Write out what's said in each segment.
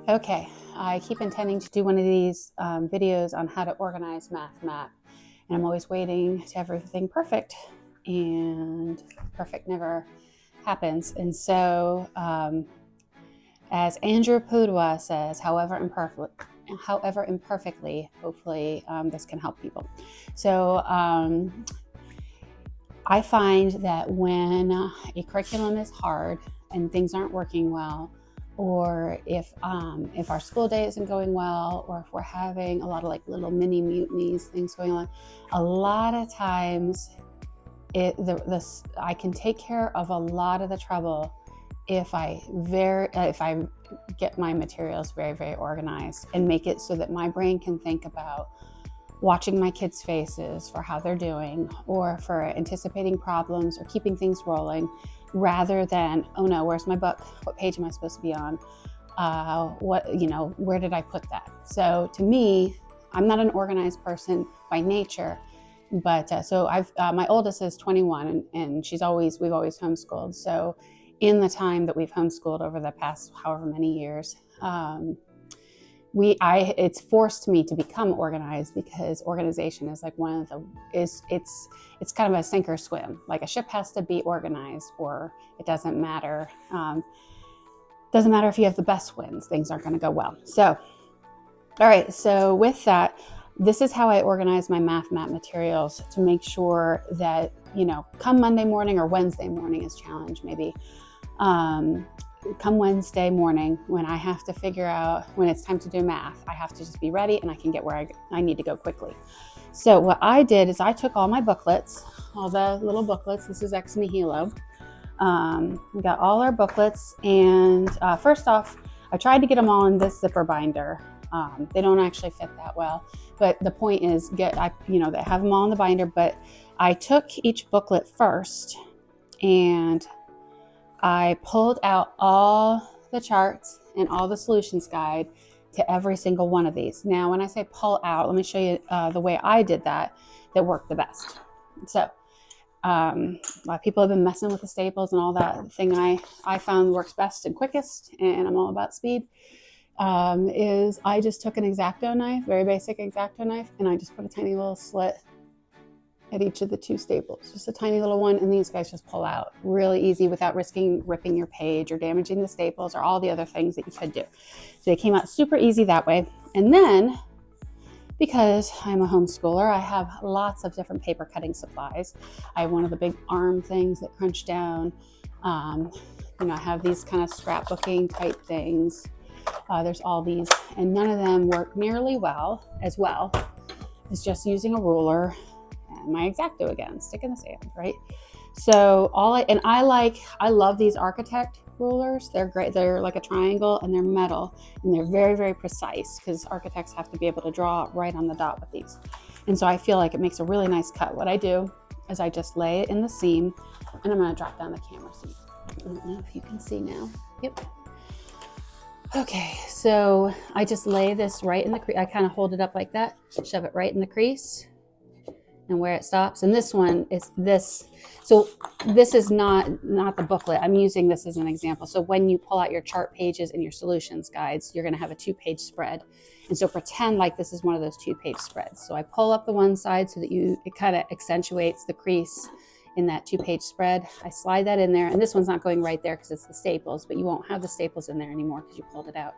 Okay, I keep intending to do one of these videos on how to organize MathMap, and I'm always waiting to have everything perfect, and perfect never happens. And so, as Andrew Pudua says, however imperfectly, hopefully this can help people. So I find that when a curriculum is hard and things aren't working well, or if our school day isn't going well, or if we're having a lot of like little mini mutinies, things going on, a lot of times I can take care of a lot of the trouble if I get my materials very, very organized and make it so that my brain can think about watching my kids' faces for how they're doing, or for anticipating problems or keeping things rolling, rather than, oh no, where's my book? What page am I supposed to be on? Where did I put that? So to me, I'm not an organized person by nature, but my oldest is 21, and we've always homeschooled. So in the time that we've homeschooled over the past however many years, it's forced me to become organized, because organization is like it's kind of a sink or swim. Like a ship has to be organized, or it doesn't matter. Doesn't matter if you have the best winds, things aren't going to go well. So, all right. So with that, this is how I organize my MathMap materials to make sure that, come Monday morning or Wednesday morning is challenge maybe. Come Wednesday morning, when I have to figure out when it's time to do math, I have to just be ready and I can get where I need to go quickly. So what I did is I took all my booklets, all the little booklets. This is Ex Nihilo. We got all our booklets, and first off, I tried to get them all in this zipper binder. They don't actually fit that well, but the point is they have them all in the binder. But I took each booklet first, and I pulled out all the charts and all the solutions guide to every single one of these. Now, when I say pull out, let me show you the way I did that worked the best. So a lot of people have been messing with the staples and all that. Thing I found works best and quickest, and I'm all about speed, is I just took an X-Acto knife, very basic X-Acto knife, and I just put a tiny little slit at each of the two staples, just a tiny little one, and these guys just pull out really easy without risking ripping your page or damaging the staples or all the other things that you could do. So they came out super easy that way. And then, because I'm a homeschooler, I have lots of different paper cutting supplies. I have one of the big arm things that crunch down. I have these kind of scrapbooking type things. There's all these, and none of them work nearly as well as just using a ruler and my X-Acto again, stick in the sand, right? So I love these Architect rulers. They're great. They're like a triangle, and they're metal, and they're very, very precise, because architects have to be able to draw right on the dot with these. And so I feel like it makes a really nice cut. What I do is I just lay it in the seam, and I'm going to drop down the camera so I don't know if you can see now. Yep. Okay, so I just lay this right in the crease. I kind of hold it up like that, shove it right in the crease, and where it stops. And this one is this. So this is not the booklet. I'm using this as an example. So when you pull out your chart pages and your solutions guides, you're going to have a 2-page spread. And so pretend like this is one of those 2-page spreads. So I pull up the one side so that it kind of accentuates the crease in that 2-page spread. I slide that in there, and this one's not going right there because it's the staples, but you won't have the staples in there anymore because you pulled it out.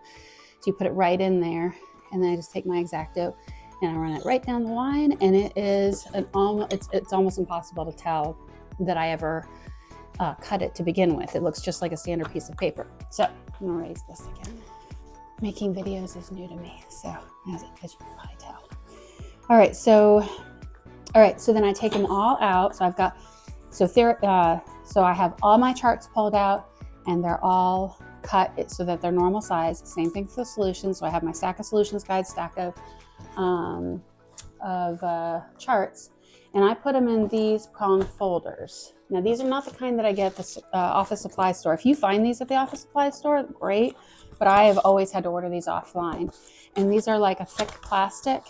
So you put it right in there, and then I just take my X-Acto and I run it right down the line, and it is it's almost impossible to tell that I ever cut it to begin with. It looks just like a standard piece of paper. So I'm gonna erase this again. Making videos is new to me, so as you can probably tell. All right, so then I take them all out. So so I have all my charts pulled out, and they're all cut so that they're normal size. Same thing for the solutions. So I have my stack of solutions guide, stack of charts, and I put them in these prong folders. Now, these are not the kind that I get at the office supply store. If you find these at the office supply store, great, but I have always had to order these offline. And these are like a thick plastic.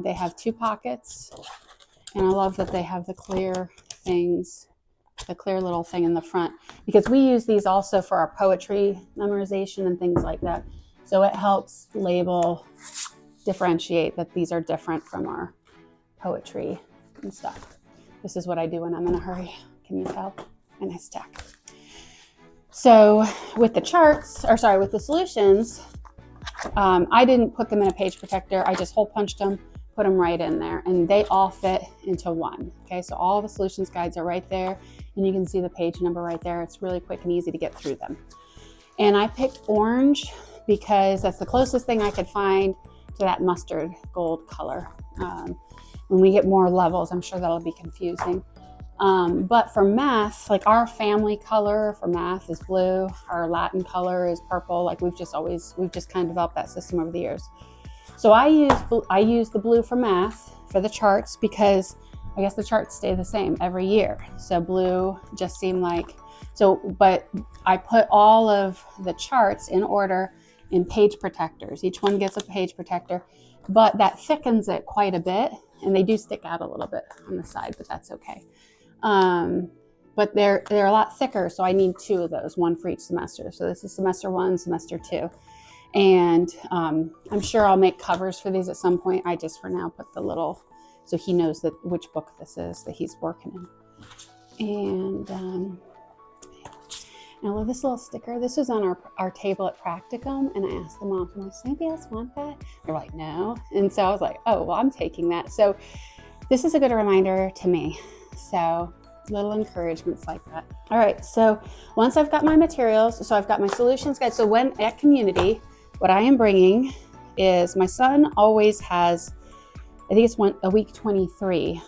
They have 2 pockets, and I love that they have the clear things, the clear little thing in the front, because we use these also for our poetry memorization and things like that. So it helps label, differentiate that these are different from our poetry and stuff. This is what I do when I'm in a hurry. Can you tell? A nice stack. So with the charts, or sorry, with the solutions, I didn't put them in a page protector. I just hole punched them, put them right in there, and they all fit into one. Okay, so all the solutions guides are right there, and you can see the page number right there. It's really quick and easy to get through them. And I picked orange because that's the closest thing I could find to that mustard gold color. When we get more levels, I'm sure that'll be confusing. But for math, like our family color for math is blue, our Latin color is purple. Like we've just kind of developed that system over the years. So I use the blue for math for the charts because I guess the charts stay the same every year. So blue just seemed like, but I put all of the charts in order in page protectors. Each one gets a page protector, but that thickens it quite a bit, and they do stick out a little bit on the side, but that's okay. But they're a lot thicker, so I need 2 of those, 1 for each semester. So this is semester 1, semester 2. And I'm sure I'll make covers for these at some point. I just for now put the little, so he knows that which book this is that he's working in. And I love this little sticker. This was on our table at Practicum, and I asked the mom, does anybody else want that? They're like, no. And so I was like, oh, well, I'm taking that. So this is a good reminder to me. So little encouragements like that. All right, so once I've got my materials, so I've got my solutions guide. So when at Community, what I am bringing is, my son always has, I think it's a week 23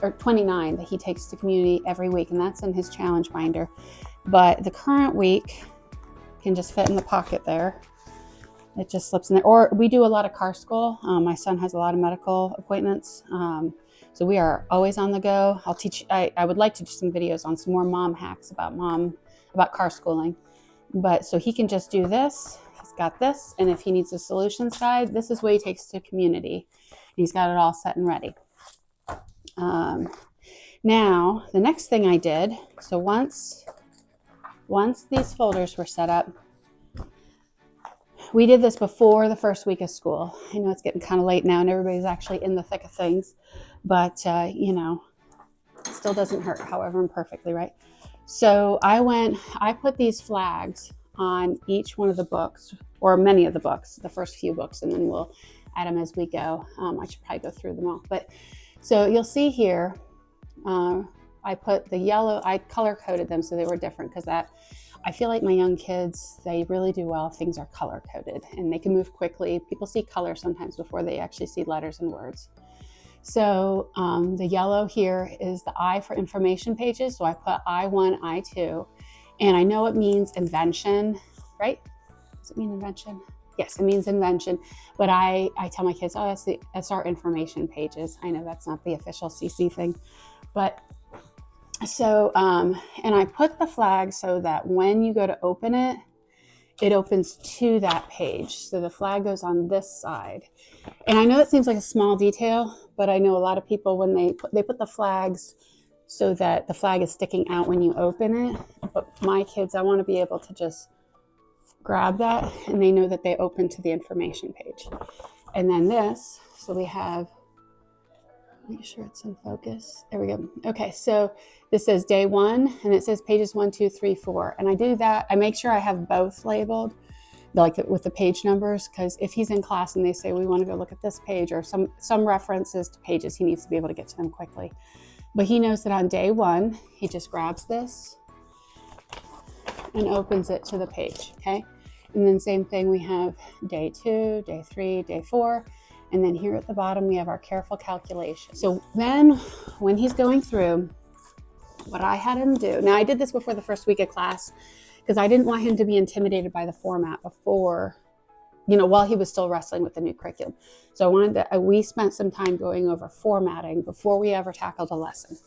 or 29 that he takes to Community every week, and that's in his challenge binder. But the current week can just fit in the pocket there. It just slips in there. Or we do a lot of car school. My son has a lot of medical appointments. So we are always on the go. I would like to do some videos on some more mom hacks about car schooling. But so he can just do this. He's got this. And if he needs a solutions guide, this is what he takes to Community. He's got it all set and ready. Now, the next thing I did, so once these folders were set up, we did this before the first week of school. I know it's getting kind of late now and everybody's actually in the thick of things, but it still doesn't hurt, however imperfectly, right? So I put these flags on each one of the books, or many of the books, the first few books, and then we'll add them as we go. I should probably go through them all. But so you'll see here, I put the yellow, I color coded them so they were different, because I feel like my young kids, they really do well if things are color coded and they can move quickly. People see color sometimes before they actually see letters and words. So the yellow here is the I for information pages. So I put I1, I2, and I know it means invention, right? Does it mean invention? Yes, it means invention. But I tell my kids, oh, that's our information pages. I know that's not the official CC thing, but so, and I put the flag so that when you go to open it, it opens to that page. So the flag goes on this side. And I know it seems like a small detail, but I know a lot of people, when they put the flags so that the flag is sticking out when you open it. But my kids, I want to be able to just grab that and they know that they open to the information page. And then this, so we have, make sure it's in focus. There we go. Okay, so this says day 1 and it says pages 1, 2, 3, 4. And I do that. I make sure I have both labeled, like with the page numbers, because if he's in class and they say, we want to go look at this page, or some references to pages, he needs to be able to get to them quickly. But he knows that on day 1, he just grabs this and opens it to the page, okay? And then same thing, we have day 2, day 3, day 4. And then here at the bottom, we have our careful calculation. So then when he's going through, what I had him do, now I did this before the first week of class because I didn't want him to be intimidated by the format before, while he was still wrestling with the new curriculum. So I wanted to, we spent some time going over formatting before we ever tackled a lesson.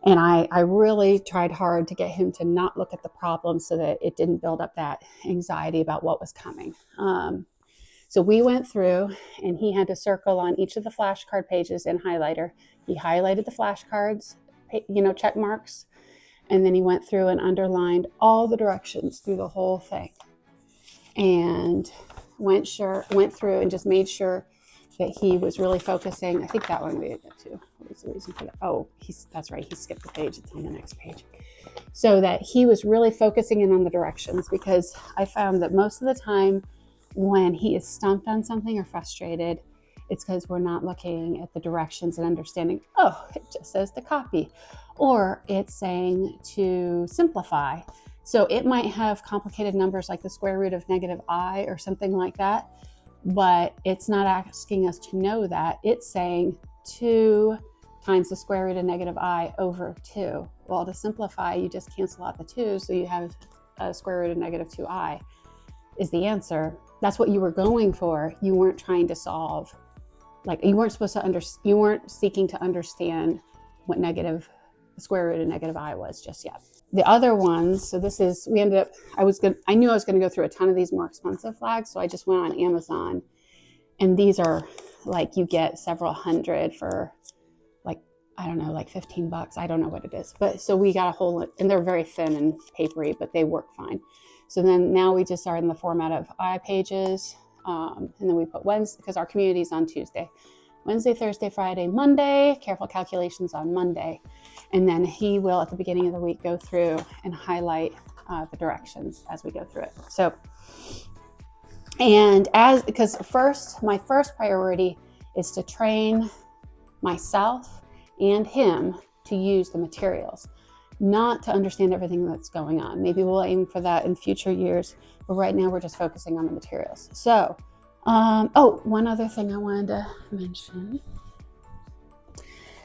And I really tried hard to get him to not look at the problem so that it didn't build up that anxiety about what was coming. So we went through and he had to circle on each of the flashcard pages in highlighter. He highlighted the flashcards, check marks, and then he went through and underlined all the directions through the whole thing. and went through and just made sure that he was really focusing. I think that one we did that too. What was the reason for that? Oh, that's right. He skipped the page. It's on the next page. So that he was really focusing in on the directions, because I found that most of the time when he is stumped on something or frustrated, it's because we're not looking at the directions and understanding, oh, it just says to copy, or it's saying to simplify. So it might have complicated numbers like the square root of -I or something like that, but it's not asking us to know that. It's saying 2 times the square root of -I over 2. Well, to simplify, you just cancel out the 2, so you have a square root of -2I is the answer. That's what you were going for. You weren't trying to solve, like you weren't supposed to you weren't seeking to understand what the square root of -I was just yet. The other ones, so this is, we ended up, I knew I was going to go through a ton of these more expensive flags, so I just went on Amazon, and these are like, you get several hundred for like, I don't know, like $15. I don't know what it is, but so we got a whole, and they're very thin and papery, but they work fine. So then now we just are in the format of iPages, and then we put Wednesday, because our community is on Tuesday, Wednesday, Thursday, Friday, Monday, careful calculations on Monday. And then he will, at the beginning of the week, go through and highlight the directions as we go through it. So, and because my first priority is to train myself and him to use the materials, not to understand everything that's going on. Maybe we'll aim for that in future years, but right now we're just focusing on the materials. So, one other thing I wanted to mention.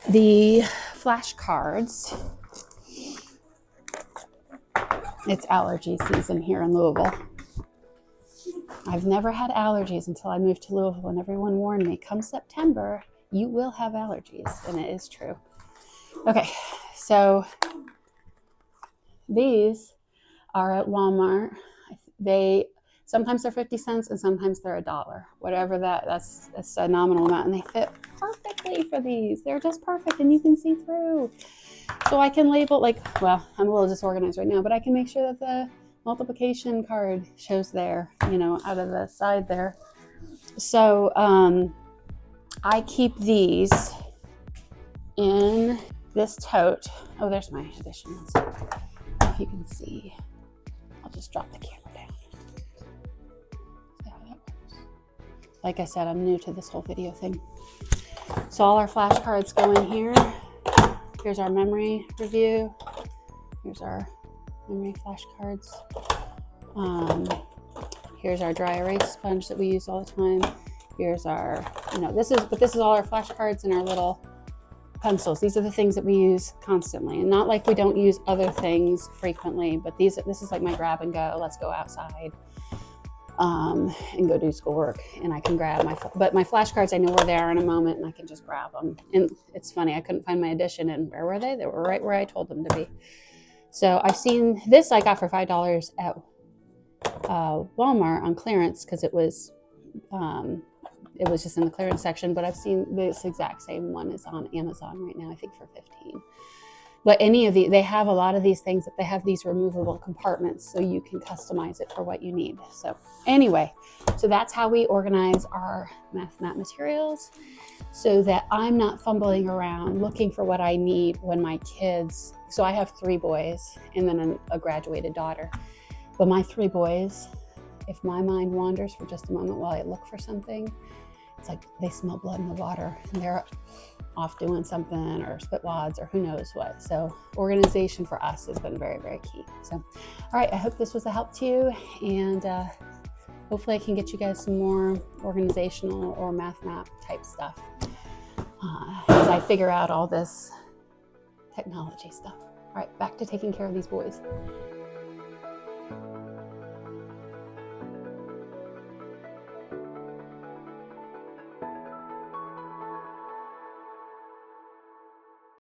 The flashcards. It's allergy season here in Louisville. I've never had allergies until I moved to Louisville, and everyone warned me, come September, you will have allergies, and it is true. Okay, so these are at Walmart. Sometimes they're 50 cents and sometimes they're $1. Whatever that's a nominal amount, and they fit perfectly for these. They're just perfect, and you can see through. So I can label, like, well, I'm a little disorganized right now, but I can make sure that the multiplication card shows there, out of the side there. So I keep these in this tote. Oh, there's my additions. If you can see, I'll just drop the camera down. See how that works. Like I said, I'm new to this whole video thing. So all our flashcards go in here. Here's our memory review. Here's our memory flashcards. Here's our dry erase sponge that we use all the time. Here's our, this is all our flashcards and our little pencils. These are the things that we use constantly, and not like we don't use other things frequently, but this is like my grab and go. Let's go outside and go do schoolwork, and I can grab my flashcards. I know where they are in a moment, and I can just grab them. And it's funny, I couldn't find my addition, and where were they? They were right where I told them to be. So I've seen this. I got for $5 at Walmart on clearance, because it was just in the clearance section, but I've seen this exact same one is on Amazon right now, I think for $15. But they have a lot of these things that they have these removable compartments, so you can customize it for what you need. So anyway, so that's how we organize our Math Map materials, so that I'm not fumbling around looking for what I need when my kids, so I have 3 boys and then a graduated daughter. But my 3 boys, if my mind wanders for just a moment while I look for something, it's like they smell blood in the water and they're off doing something, or spit wads, or who knows what. So organization for us has been very, very key. So, all right, I hope this was a help to you, and hopefully I can get you guys some more organizational or math map type stuff as I figure out all this technology stuff. All right, back to taking care of these boys.